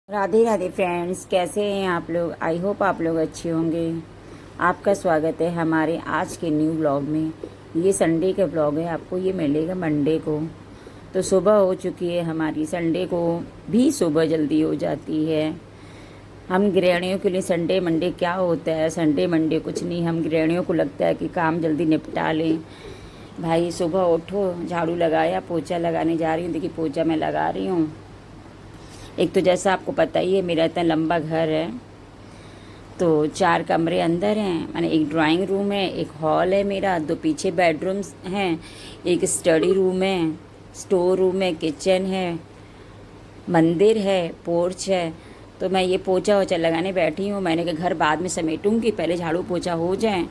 Radhe Radhe friends, कैसे हैं आप लोग। आई होप आप लोग अच्छे होंगे। आपका स्वागत है हमारे आज के न्यू व्लॉग में। ये संडे का व्लॉग है, आपको ये मिलेगा मंडे को। तो सुबह हो चुकी है हमारी, संडे को भी सुबह जल्दी हो जाती है। हम गृहिणियों के लिए संडे मंडे क्या होता है, संडे मंडे कुछ नहीं। हम गृहिणियों को लगता है कि काम जल्दी निपटा लें। भाई सुबह उठो, झाड़ू लगाया, पोछा लगाने जा रही हूँ। देखिए पोछा मैं लगा रही हूँ। एक तो जैसा आपको पता ही है मेरा इतना लंबा घर है, तो 4 कमरे अंदर हैं। माने एक ड्राइंग रूम है, एक हॉल है मेरा, 2 पीछे बेडरूम्स हैं, एक स्टडी रूम है, स्टोर रूम है, किचन है, मंदिर है, पोर्च है। तो मैं ये पोछा वोछा लगाने बैठी हूँ। मैंने कहा घर बाद में समेटूंगी, पहले झाड़ू पोछा हो जाए,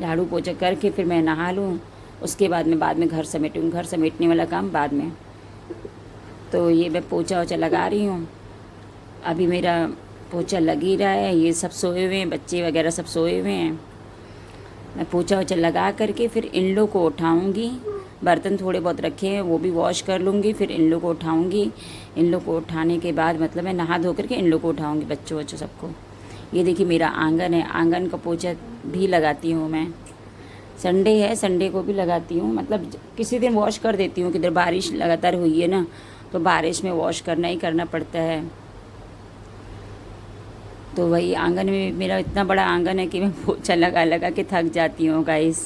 झाड़ू पोछा करके फिर मैं नहा लूँ, उसके बाद में घर समेटूँगी। घर समेटने वाला काम बाद में। तो ये मैं पोछा वोछा लगा रही हूँ। अभी मेरा पोछा लग ही रहा है, ये सब सोए हुए हैं, बच्चे वगैरह सब सोए हुए हैं। मैं पोछा वोछा लगा करके फिर इन लोग को उठाऊँगी। बर्तन थोड़े बहुत रखे हैं वो भी वॉश कर लूँगी, फिर इन लोग को उठाऊँगी। इन लोग को उठाने के बाद मतलब मैं नहा धो करके इन लोग को उठाऊँगी, बच्चों बच्चों सबको। ये देखिए मेरा आंगन है, आंगन का पोछा भी लगाती हूँ मैं। संडे है, संडे को भी लगाती हूँ। मतलब किसी दिन वॉश कर देती हूँ, किधर बारिश लगातार हुई है ना, तो बारिश में वॉश करना ही करना पड़ता है। तो वही आंगन में मेरा इतना बड़ा आंगन है कि मैं पोछा लगा लगा के थक जाती हूँ गाइस।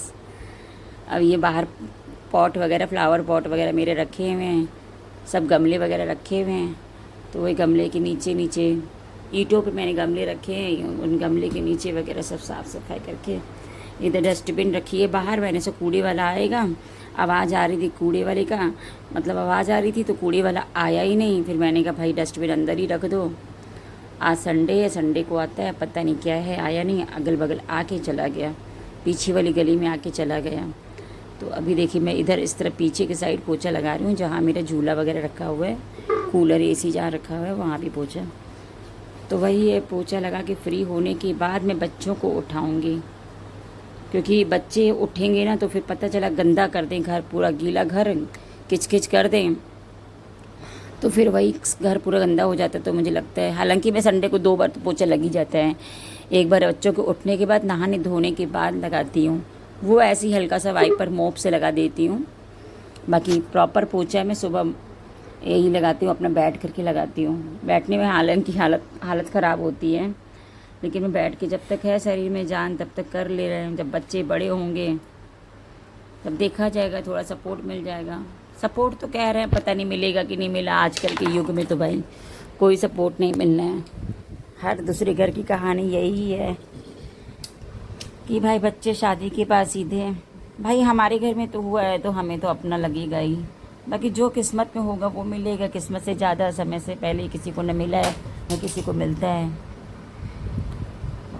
अब ये बाहर पॉट वगैरह, फ्लावर पॉट वगैरह मेरे रखे हुए हैं, सब गमले वगैरह रखे हुए हैं। तो वही गमले के नीचे नीचे ईंटों पे मैंने गमले रखे हैं, उन गमले के नीचे वगैरह सब साफ़ सफाई करके। इधर डस्टबिन रखी है बाहर, मैंने से कूड़े वाला आएगा। आवाज़ आ रही थी कूड़े वाले का, मतलब आवाज़ आ रही थी तो कूड़े वाला आया ही नहीं। फिर मैंने कहा भाई डस्टबिन अंदर ही रख दो, आज संडे है, संडे को आता है, पता नहीं क्या है, आया नहीं, अगल बगल आके चला गया, पीछे वाली गली में आके चला गया। तो अभी देखिए मैं इधर इस तरफ पीछे की साइड पोछा लगा रही हूँ, जहाँ मेरा झूला वगैरह रखा हुआ है, कूलर एसी जहाँ रखा हुआ है वहाँ भी पोछा। तो वही है, पोछा लगा के फ्री होने के बाद मैं बच्चों को उठाऊँगी, क्योंकि बच्चे उठेंगे ना तो फिर पता चला गंदा कर दें घर, पूरा गीला घर किच किच कर दें, तो फिर वही घर पूरा गंदा हो जाता है। तो मुझे लगता है, हालांकि मैं संडे को 2 बार तो पोछा लग ही जाता है। एक बार बच्चों के उठने के बाद, नहाने धोने के बाद लगाती हूँ, वो ऐसे ही हल्का सा वाइपर मोप से लगा देती हूँ। बाकी प्रॉपर पोछा मैं सुबह यही लगाती हूँ, अपना बैठ करके लगाती हूँ। बैठने में हालांकि हालत ख़राब होती है, लेकिन मैं बैठ के, जब तक है शरीर में जान तब तक कर ले रहे हैं। जब बच्चे बड़े होंगे तब देखा जाएगा, थोड़ा सपोर्ट मिल जाएगा। सपोर्ट तो कह रहे हैं, पता नहीं मिलेगा कि नहीं मिला। आजकल के युग में तो भाई कोई सपोर्ट नहीं मिलना है। हर दूसरे घर की कहानी यही है कि भाई बच्चे शादी के बाद सीधे, भाई हमारे घर में तो हुआ है तो हमें तो अपना लगेगा ही। बाकी जो किस्मत में होगा वो मिलेगा। किस्मत से ज़्यादा समय से पहले किसी को न मिला है, न किसी को मिलता है।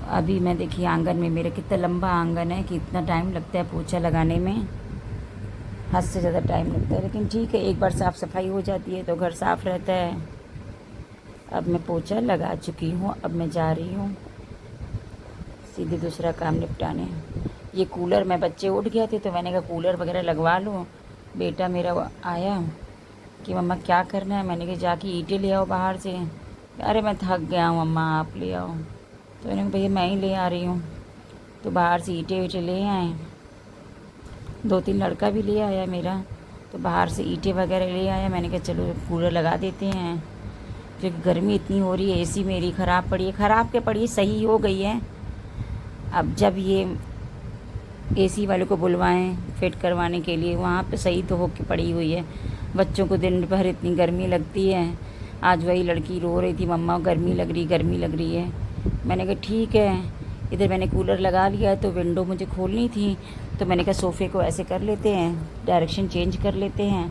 अभी मैं देखिए आंगन में, मेरा कितना लंबा आंगन है कि इतना टाइम लगता है पोछा लगाने में, हद से ज़्यादा टाइम लगता है। लेकिन ठीक है, एक बार साफ़ सफाई हो जाती है तो घर साफ़ रहता है। अब मैं पोछा लगा चुकी हूँ, अब मैं जा रही हूँ सीधे दूसरा काम निपटाने। ये कूलर, मैं बच्चे उठ गए थे तो मैंने कहा कूलर वगैरह लगवा लूँ। बेटा मेरा आया कि मम्मा क्या करना है, मैंने कहा जाके ईंटें ले आओ बाहर से। अरे मैं थक गया हूँ मम्मा, आप ले आओ। तो मैंने कहा भैया मैं ही ले आ रही हूँ। तो बाहर से ईंटें वीटें ले आए, 2-3 लड़का भी ले आया मेरा, तो बाहर से ईंटें वगैरह ले आया। मैंने कहा चलो कूलर लगा देते हैं, क्योंकि गर्मी इतनी हो रही है। एसी मेरी ख़राब पड़ी है, ख़राब के पड़ी, सही हो गई है। अब जब ये एसी वाले को बुलवाएं फिट करवाने के लिए, वहाँ पे सही तो होके पड़ी हुई है। बच्चों को दिन भर इतनी गर्मी लगती है। आज वही लड़की रो रही थी, मम्मा गर्मी लग रही, गर्मी लग रही है। मैंने कहा ठीक है। इधर मैंने कूलर लगा लिया है तो विंडो मुझे खोलनी थी, तो मैंने कहा सोफ़े को ऐसे कर लेते हैं, डायरेक्शन चेंज कर लेते हैं,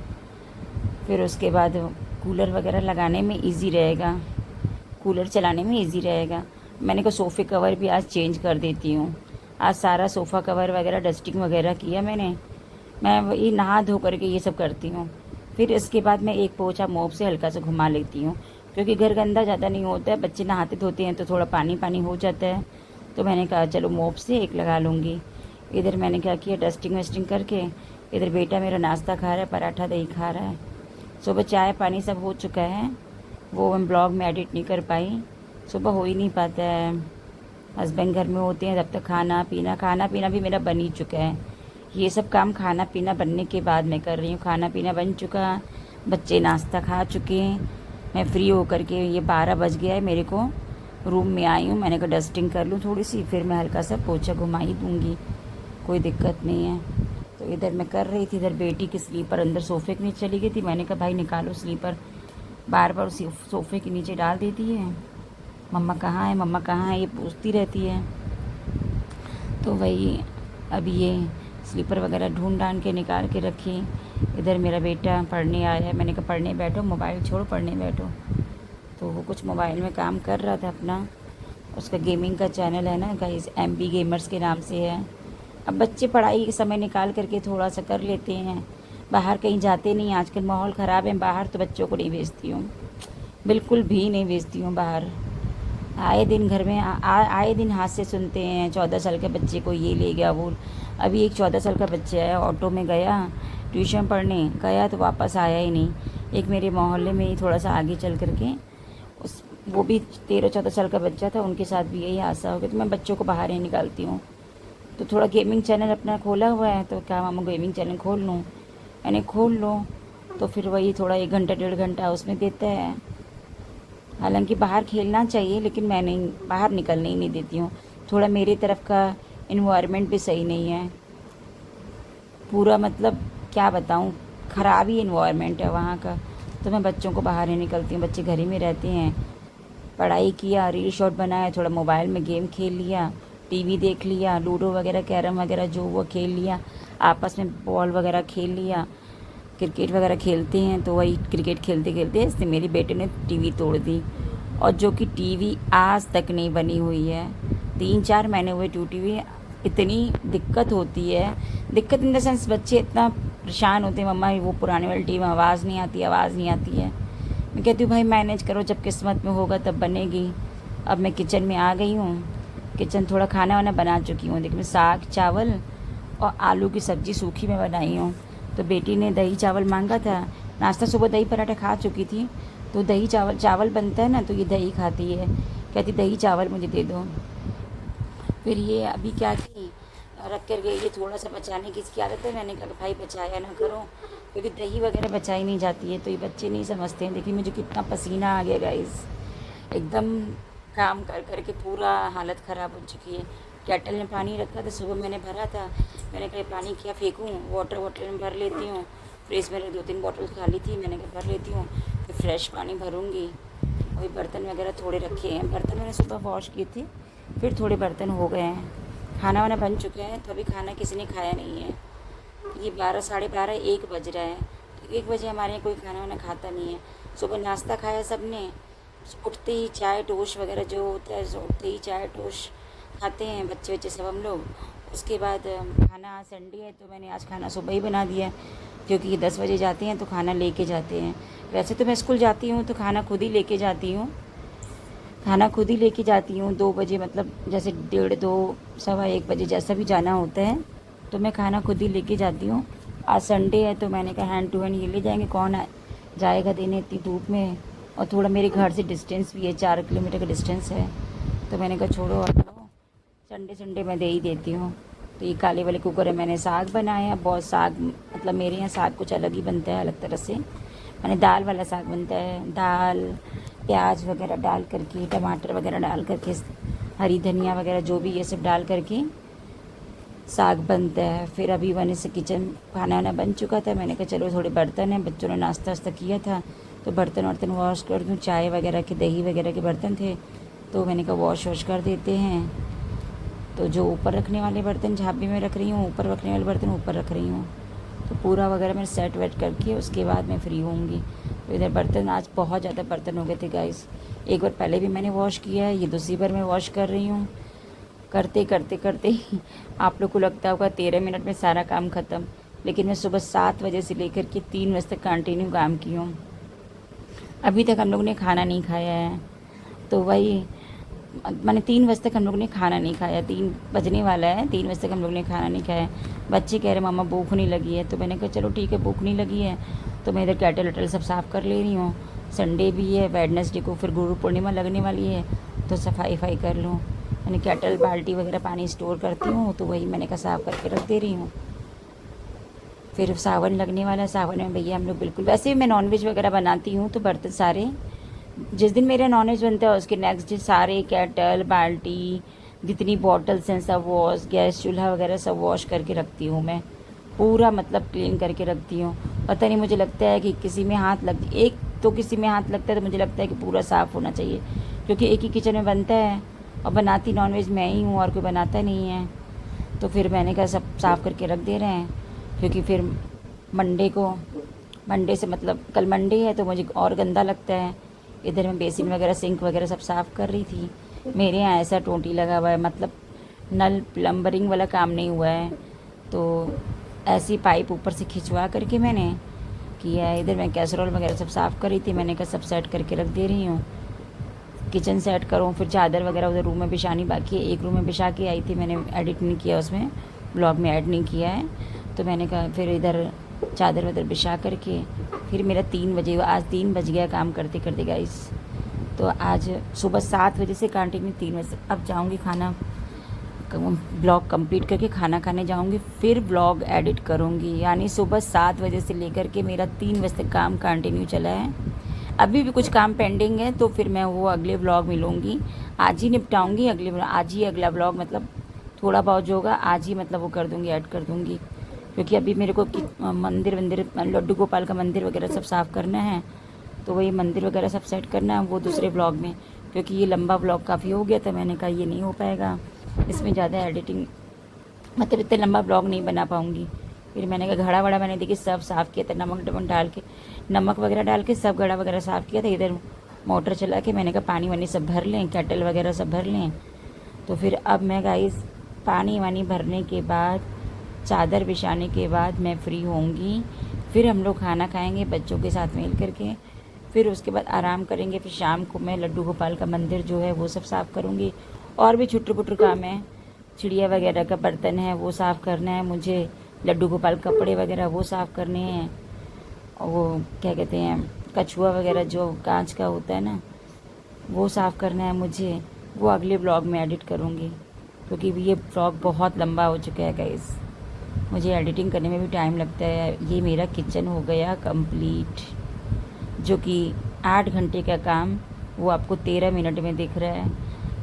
फिर उसके बाद कूलर वगैरह लगाने में इजी रहेगा, कूलर चलाने में इजी रहेगा। मैंने कहा सोफ़े कवर भी आज चेंज कर देती हूँ। आज सारा सोफ़ा कवर वगैरह डस्टिंग वगैरह किया मैंने। मैं वही नहा धो करके ये सब करती हूँ। फिर इसके बाद मैं एक पोछा मोप से हल्का सा घुमा लेती हूँ, क्योंकि घर गंदा ज़्यादा नहीं होता है। बच्चे नहाते धोते हैं तो थोड़ा पानी पानी हो जाता है, तो मैंने कहा चलो मोप से एक लगा लूँगी। इधर मैंने क्या किया, डस्टिंग वस्टिंग करके, इधर बेटा मेरा नाश्ता खा रहा है, पराठा दही खा रहा है। सुबह चाय पानी सब हो चुका है। वो मैं ब्लॉग में एडिट नहीं कर पाई, सुबह हो ही नहीं पाता है। हस्बैंड घर में होते हैं तब तक खाना पीना भी मेरा बन ही चुका है। ये सब काम खाना पीना बनने के बाद मैं कर रही हूँ। खाना पीना बन चुका, बच्चे नाश्ता खा चुके हैं, मैं फ्री होकर के ये 12 बज गया है मेरे को, रूम में आई हूँ। मैंने कहा डस्टिंग कर लूँ थोड़ी सी, फिर मैं हल्का सा पोछा घुमा ही दूँगी, कोई दिक्कत नहीं है। तो इधर मैं कर रही थी, इधर बेटी की स्लीपर अंदर सोफ़े के नीचे चली गई थी। मैंने कहा भाई निकालो स्लीपर, बार बार उसी सोफ़े के नीचे डाल देती है। मम्मा कहाँ है, मम्मा कहाँ है, ये पूछती रहती है। तो वही अभी ये स्लीपर वगैरह ढूंढ ढांड के निकाल के रखी। इधर मेरा बेटा पढ़ने आया है, मैंने कहा पढ़ने बैठो, मोबाइल छोड़ो पढ़ने बैठो। तो वो कुछ मोबाइल में काम कर रहा था अपना, उसका गेमिंग का चैनल है ना गाइस, MB गेमर्स के नाम से है। अब बच्चे पढ़ाई के समय निकाल करके थोड़ा सा कर लेते हैं, बाहर कहीं जाते नहीं, आजकल माहौल ख़राब है बाहर, तो बच्चों को नहीं भेजती हूँ, बिल्कुल भी नहीं भेजती हूँ बाहर। आए दिन घर में आए दिन हाथ से सुनते हैं, 14 साल के बच्चे को ये ले गया वो। अभी एक 14 साल का बच्चा है, ऑटो में गया ट्यूशन पढ़ने गया तो वापस आया ही नहीं। एक मेरे मोहल्ले में ही थोड़ा सा आगे चल करके उस वो भी 13-14 साल का बच्चा था, उनके साथ भी यही हादसा हो गया। तो मैं बच्चों को बाहर ही निकालती हूँ। तो थोड़ा गेमिंग चैनल अपना खोला हुआ है, तो क्या मामा गेमिंग चैनल खोल लूँ, मैंने खोल लो। तो फिर वही थोड़ा 1 घंटा 1.5 घंटा उसमें देता है। हालांकि बाहर खेलना चाहिए, लेकिन मैं नहीं, बाहर निकलने ही नहीं देती हूँ। थोड़ा मेरी तरफ का इन्वायरमेंट भी सही नहीं है, पूरा मतलब क्या बताऊँ, ख़राब ही इन्वायरमेंट है वहाँ का। तो मैं बच्चों को बाहर नहीं निकलती हूँ, बच्चे घर ही में रहते हैं। पढ़ाई किया, रील शॉट बनाया, थोड़ा मोबाइल में गेम खेल लिया, टीवी देख लिया, लूडो वगैरह कैरम वगैरह जो वो खेल लिया, आपस में बॉल वगैरह खेल लिया, क्रिकेट वगैरह खेलते हैं। तो वही क्रिकेट खेलते खेलते इससे मेरी बेटे ने टीवी तोड़ दी, और जो कि टीवी आज तक नहीं बनी हुई है। 3-4 महीने हुए टूटी हुई। इतनी दिक्कत होती है, दिक्कत इन द सेंस बच्चे इतना परेशान होते हैं, मम्मा वो पुराने वाली टीवी में आवाज़ नहीं आती, आवाज़ नहीं आती है। मैं कहती हूँ भाई मैनेज करो, जब किस्मत में होगा तब बनेगी। अब मैं किचन में आ गई हूँ, किचन थोड़ा खाना वाना बना चुकी हूँ। देखिए मैं साग चावल और आलू की सब्ज़ी सूखी में बनाई हूँ। तो बेटी ने दही चावल मांगा था, नाश्ता सुबह दही पराठा खा चुकी थी, तो दही चावल चावल बनता है ना, तो ये दही खाती है, कहती दही चावल मुझे दे दो। फिर ये अभी क्या की रख कर गई, ये थोड़ा सा बचाने की इसकी आदत है। मैंने कहा भाई बचाया ना करो, क्योंकि दही वगैरह बचाई नहीं जाती है। तो ये बच्चे नहीं समझते हैं। देखिए मुझे कितना पसीना आ गया गाइस, एकदम काम कर कर के पूरा हालत ख़राब हो चुकी है। केटल में पानी रखा था, सुबह मैंने भरा था, मैंने कहा पानी क्या फेंकूँ, वाटर में भर लेती हूँ। फ्रिज में 2-3 बॉटल खाली थी, मैंने कहा भर लेती हूँ, फिर फ्रेश पानी भरूँगी। वही बर्तन वगैरह थोड़े रखे हैं, बर्तन मैंने सुबह वॉश किए थे, फिर थोड़े बर्तन हो गए हैं। खाना वाना बन चुका है, तो अभी खाना किसी ने खाया नहीं है। ये 12 साढ़े 12 1 बज रहा है। तो 1 बजे हमारे यहाँ कोई खाना वाना खाता नहीं है। सुबह नाश्ता खाया सबने, उठते ही चाय टोस्ट वगैरह जो होता है, उठते ही चाय टोस्ट खाते हैं बच्चे सब हम लोग। उसके बाद खाना, आज संडे है तो मैंने आज खाना सुबह ही बना दिया, क्योंकि ये 10 बजे जाते हैं तो खाना लेके जाते हैं। वैसे तो मैं स्कूल जाती हूँ तो खाना खुद ही लेके जाती हूँ, 2 बजे, मतलब जैसे 1:30 2 सवा 1 बजे जैसा भी जाना होता है, तो मैं खाना खुद ही लेके जाती हूँ। आज संडे है तो मैंने कहा हैंड टू हैंड ये ले जाएंगे, कौन जाएगा देने इतनी धूप में। और थोड़ा मेरे घर से डिस्टेंस भी है, 4 किलोमीटर का डिस्टेंस है। तो मैंने कहा छोड़ो हटाओ, संडे मैं दे ही देती हूँ। तो ये काले वाले कुकर है, मैंने साग बनाया, बहुत साग, मतलब मेरे यहाँ साग कुछ अलग ही बनता है, अलग तरह से। मैंने दाल वाला साग बनता है, दाल प्याज वगैरह डाल करके, टमाटर वगैरह डाल करके, हरी धनिया वगैरह जो भी ये सब डाल करके साग बनता है। फिर अभी मैंने से किचन खाना वाना बन चुका था, मैंने कहा चलो थोड़े बर्तन हैं, बच्चों ने नाश्ता वास्ता किया था तो बर्तन वर्तन वॉश कर दूँ। चाय वगैरह के, दही वगैरह के बर्तन थे, तो मैंने कहा वॉश कर देते हैं। तो जो ऊपर रखने वाले बर्तन झाबी में रख रही हूँ, ऊपर रखने वाले बर्तन ऊपर रख रही हूँ। तो पूरा वगैरह मैं सेट वेट करके उसके बाद मैं फ्री होंगी। तो इधर बर्तन, आज बहुत ज़्यादा बर्तन हो गए थे गाइस। एक बार पहले भी मैंने वॉश किया है, ये दूसरी बार मैं वॉश कर रही हूँ। करते करते करते आप लोग को लगता होगा 13 मिनट में सारा काम ख़त्म, लेकिन मैं सुबह 7 बजे से लेकर के 3 बजे तक कंटिन्यू काम की हूँ। अभी तक हम लोग ने खाना नहीं खाया है। तो वही मैंने 3 बजे तक हम लोग ने खाना नहीं खाया, 3 बजने वाला है, 3 बजे तक हम लोग ने खाना नहीं खाया। बच्चे कह रहे मम्मा भूख नहीं लगी है, तो मैंने कहा चलो ठीक है भूख नहीं लगी है। तो मैं इधर केटल वेटल सब साफ़ कर ले रही हूँ। संडे भी है, वेडनेसडे को फिर गुरु पूर्णिमा लगने वाली है तो सफाई कर लूँ। मैंने केटल बाल्टी वगैरह पानी स्टोर करती हूँ तो वही मैंने कहा साफ़ करके रख दे रही हूँ। फिर सावन लगने वाला है, सावन में भैया हम लोग बिल्कुल, वैसे भी मैं नॉनवेज वगैरह बनाती हूँ तो बर्तन सारे जिस दिन मेरा नॉनवेज बनता है उसके नेक्स्ट डे सारे केटल बाल्टी जितनी बॉटल्स हैं सब वॉश, गैस चूल्हा वगैरह सब वॉश करके रखती हूँ मैं, पूरा मतलब क्लीन करके रखती हूँ। पता नहीं मुझे लगता है कि किसी में हाथ लग, एक तो किसी में हाथ लगता है तो मुझे लगता है कि पूरा साफ़ होना चाहिए, क्योंकि एक ही किचन में बनता है और बनाती नॉनवेज मैं ही हूँ और कोई बनाता नहीं है। तो फिर मैंने कहा सब साफ़ करके रख दे रहे हैं, क्योंकि फिर मंडे से मतलब कल मंडे है तो मुझे और गंदा लगता है। इधर मैं बेसिन वगैरह सिंक वगैरह सब साफ़ कर रही थी। मेरे यहाँ ऐसा टोंटी लगा हुआ है, मतलब नल प्लम्बरिंग वाला काम नहीं हुआ है तो ऐसी पाइप ऊपर से खिंचवा करके मैंने किया है। इधर मैं कैसरोल वगैरह सब साफ़ कर रही थी, मैंने कहा सब सेट करके रख दे रही हूँ, किचन सेट करूँ। फिर चादर वगैरह उधर रूम में बिछानी बाकी है, एक रूम में बिछा के आई थी, मैंने एडिट नहीं किया उसमें, ब्लॉग में ऐड नहीं किया है। तो मैंने कहा फिर इधर चादर वादर बिछा करके फिर मेरा 3 बजे, आज 3 बज गया काम करते करते गाइस। तो आज सुबह 7 बजे से कंटिन्यू 3 बजे, अब जाऊँगी खाना ब्लॉग कंप्लीट करके खाना खाने जाऊँगी, फिर ब्लॉग एडिट करूँगी। यानी सुबह 7 बजे से लेकर के मेरा 3 बजे तक काम कंटिन्यू चला है। अभी भी कुछ काम पेंडिंग है तो फिर मैं वो अगले ब्लॉग में लूँगी, आज ही निपटाऊँगी। आज ही अगला ब्लॉग मतलब थोड़ा बहुत जो होगा आज ही मतलब वो कर दूँगी, ऐड कर दूँगी, क्योंकि अभी मेरे को मंदिर लड्डू गोपाल का मंदिर वगैरह सब साफ़ करना है तो वही मंदिर वगैरह सब सेट करना है वो दूसरे ब्लॉग में, क्योंकि ये लंबा ब्लॉग काफ़ी हो गया था। मैंने कहा ये नहीं हो पाएगा, इसमें ज़्यादा एडिटिंग मतलब इतना लंबा ब्लॉग नहीं बना पाऊँगी। फिर मैंने कहा घड़ा वड़ा मैंने देखिए सब साफ़ किया था, नमक वगैरह डाल के सब घड़ा वगैरह साफ़ किया था। इधर मोटर चला के मैंने कहा पानी वानी सब भर लें, केटल वगैरह सब भर लें। तो फिर अब मैं गाइस पानी वानी भरने के बाद चादर बिछाने के बाद मैं फ्री होंगी, फिर हम लोग खाना खाएंगे बच्चों के साथ मिल करके, फिर उसके बाद आराम करेंगे। फिर शाम को मैं लड्डू गोपाल का मंदिर जो है वो सब साफ़ करूँगी, और भी छुट्टर पुट्टर काम है, चिड़िया वगैरह का बर्तन है वो साफ़ करना है मुझे, लड्डू गोपाल कपड़े वगैरह वो साफ़ करने हैं, और वो क्या कहते हैं कछुआ वगैरह जो कांच का होता है ना वो साफ़ करना है मुझे, वो अगले ब्लॉग में एडिट करूँगी, क्योंकि ये ब्लॉग बहुत लंबा हो चुका है गाइस, मुझे एडिटिंग करने में भी टाइम लगता है। ये मेरा किचन हो गया कंप्लीट, जो कि 8 घंटे का काम वो आपको 13 मिनट में दिख रहा है,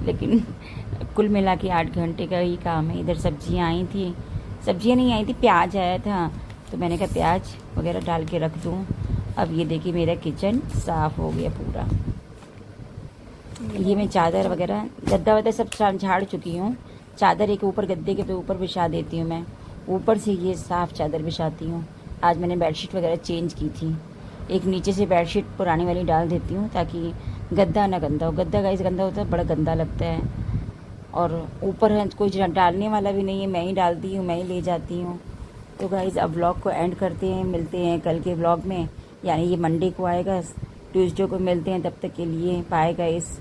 लेकिन कुल मिला के 8 घंटे का ही काम है। इधर सब्जियां आई थी, सब्जियां नहीं आई थी, प्याज आया था तो मैंने कहा प्याज वगैरह डाल के रख दूँ। अब ये देखिए मेरा किचन साफ़ हो गया पूरा। ये मैं चादर वगैरह गद्दा वद्दा सब झाड़ चुकी हूँ, चादर एक ऊपर गद्दे के ऊपर बिछा देती हूँ मैं, ऊपर से ये साफ़ चादर बिछाती हूँ। आज मैंने बेडशीट वगैरह चेंज की थी, एक नीचे से बेडशीट पुरानी वाली डाल देती हूँ ताकि गद्दा ना गंदा हो। गद्दा गाइस गंदा होता है, बड़ा गंदा लगता है, और ऊपर है कोई डालने वाला भी नहीं है, मैं ही डालती हूँ, मैं ही ले जाती हूँ। तो गाइस अब व्लॉग को एंड करते हैं, मिलते हैं कल के व्लॉग में, यानी ये मंडे को आएगा, ट्यूसडे को मिलते हैं। तब तक के लिए बाय गाइस।